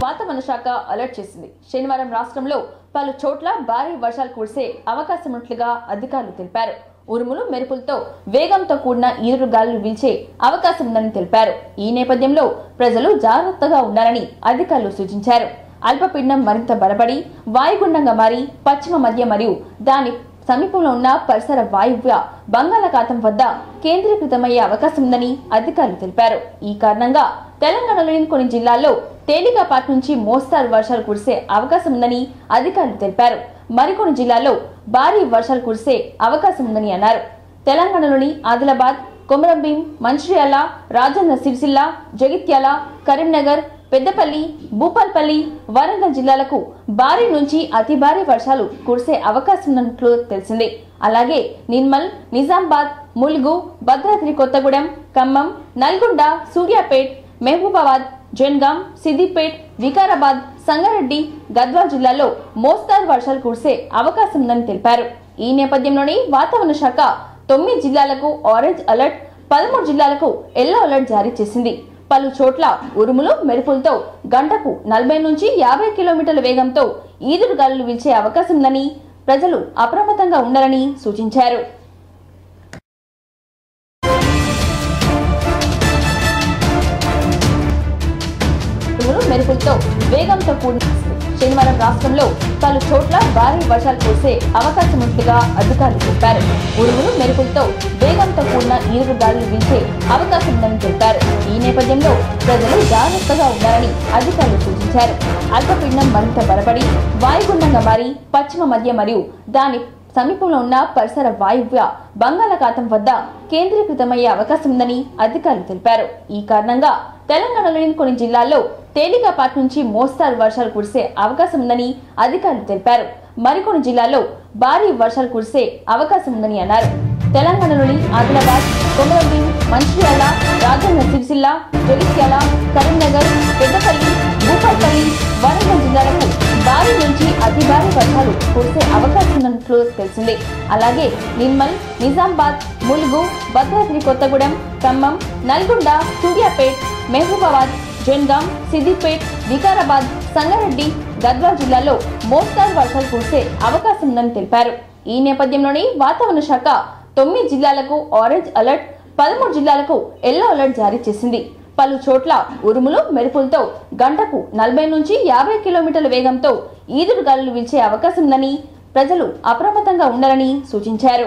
వాతావరణ శాఖ అలర్ట్ చేసింది. శనివారం రాష్ట్రంలో పలు చోట్ల భారీ వర్షాలు కురిసే అవకాశం ఉన్నట్లుగా అధికారులు తెలిపారు. ఉరుములు మెరుపులతో వేగంతో కూడిన ఈదురు గాలులు వీల్చే అవకాశం ఉందని తెలిపారు. ఈ నేపథ్యంలో ప్రజలు జాగ్రత్తగా ఉండాలని అధికారులు సూచించారు. అల్పపీడనం మరింత బలపడి వాయుగుండంగా మారి పశ్చిమ మధ్య మరియు దాని సమీపంలో ఉన్న పరిసర వాయువ్య బంగాళాఖాతం వద్ద కేంద్రీకృతమయ్యే అవకాశం ఉందని అధికారులు తెలిపారు. ఈ కారణంగా తెలంగాణలోని కొన్ని జిల్లాల్లో తేలికపాటి నుంచి మోస్తారు వర్షాలు కురిసే అవకాశం ఉందని అధికారులు తెలిపారు. మరికొన్ని జిల్లాల్లో భారీ వర్షాలు కురిసే అవకాశం ఉందని అన్నారు. తెలంగాణలోని ఆదిలాబాద్, కొమరంభీం, మంచిర్యాల, రాజన్న సిరిసిల్ల, జగిత్యాల, కరీంనగర్, పెద్దపల్లి, భూపాల్పల్లి, వరంగల్ జిల్లాలకు భారీ నుంచి అతి భారీ వర్షాలు కురిసే అవకాశం ఉన్నట్లు తెలిసింది. అలాగే నిర్మల్, నిజామాబాద్, ములుగు, భద్రాద్రి కొత్తగూడెం, ఖమ్మం, నల్గొండ, సూర్యాపేట్, మహబూబాబాద్, జనగాం, సిద్దిపేట్, వికారాబాద్, సంగారెడ్డి, గద్వాల్ జిల్లాల్లో మోస్తారు వర్షాలు కురిసే అవకాశం ఉందని తెలిపారు. ఈ నేపథ్యంలోనే వాతావరణ శాఖ 9 జిల్లాలకు ఆరెంజ్ అలర్ట్, 13 జిల్లాలకు ఎల్లో అలర్ట్ జారీ చేసింది. పలు చోట్ల ఉరుములు మెరుపులతో గంటకు 40 నుంచి 50 కిలోమీటర్ల వేగంతో ఈదురు గాలులు వీల్చే అవకాశం ఉందని ప్రజలు అప్రమత్తంగా ఉండాలని సూచించారు. మెరుపులతో వేగంతో కూడిన శనివారం రాష్ట్రంలో పలు చోట్ల భారీ వర్షాలు కురిసే అవకాశం ఉన్నట్లుగా అధికారులు తెలిపారు. ఉరుములు మెరుపులతో వేగంతో కూడిన ఈదురు గాలులు వీల్చే అవకాశం ఉందని తెలిపారు. ఈ నేపథ్యంలో ప్రజలు జాగ్రత్తగా ఉండాలని అధికారులు సూచించారు. అల్పపీడనం మరింత బలపడి వాయుగుండంగా మారి పశ్చిమ మధ్య మరియు దాని సమీపంలో ఉన్న పరిసర వాయువ్య బంగాళాఖాతం వద్ద కేంద్రీకృతమయ్యే అవకాశం ఉందని అధికారులు తెలిపారు. ఈ కారణంగా తెలంగాణలోని కొన్ని జిల్లాల్లో తేలికపాటి నుంచి మోస్తారు వర్షాలు కురిసే అవకాశం ఉందని అధికారులు తెలిపారు. మరికొన్ని జిల్లాల్లో భారీ వర్షాలు కురిసే అవకాశం ఉందని అన్నారు. తెలంగాణలోని ఆదిలాబాద్, కొమరంభీం, మంచిర్యాల, రాజన్న సిరిసిల్ల, జగిత్యాల, కరీంనగర్, పెద్దపల్లి, భూపాల్పల్లి, వరంగల్ జిల్లాలకు భారీ నుంచి అతి భారీ వర్షాలు కురిసే అవకాశం ఉన్నట్లు తెలిసింది. అలాగే నిర్మల్, నిజామాబాద్, ములుగు, భద్రాద్రి కొత్తగూడెం, ఖమ్మం, నల్గొండ, సూర్యాపేట్, మహబూబాబాద్, జనగాం, సిద్దిపేట్, వికారాబాద్, సంగారెడ్డి, గద్వాల్ జిల్లాల్లో మోస్తారు వర్షాలు కురిసే అవకాశం ఉందని తెలిపారు. ఈ నేపథ్యంలోనే వాతావరణ శాఖ 9 జిల్లాలకు ఆరెంజ్ అలర్ట్, 13 జిల్లాలకు ఎల్లో అలర్ట్ జారీ చేసింది. పలు చోట్ల ఉరుములు మెరుపులతో గంటకు 40 నుంచి 50 కిలోమీటర్ల వేగంతో ఈదురు గాలులు వీల్చే అవకాశం ఉందని ప్రజలు అప్రమత్తంగా ఉండాలని సూచించారు.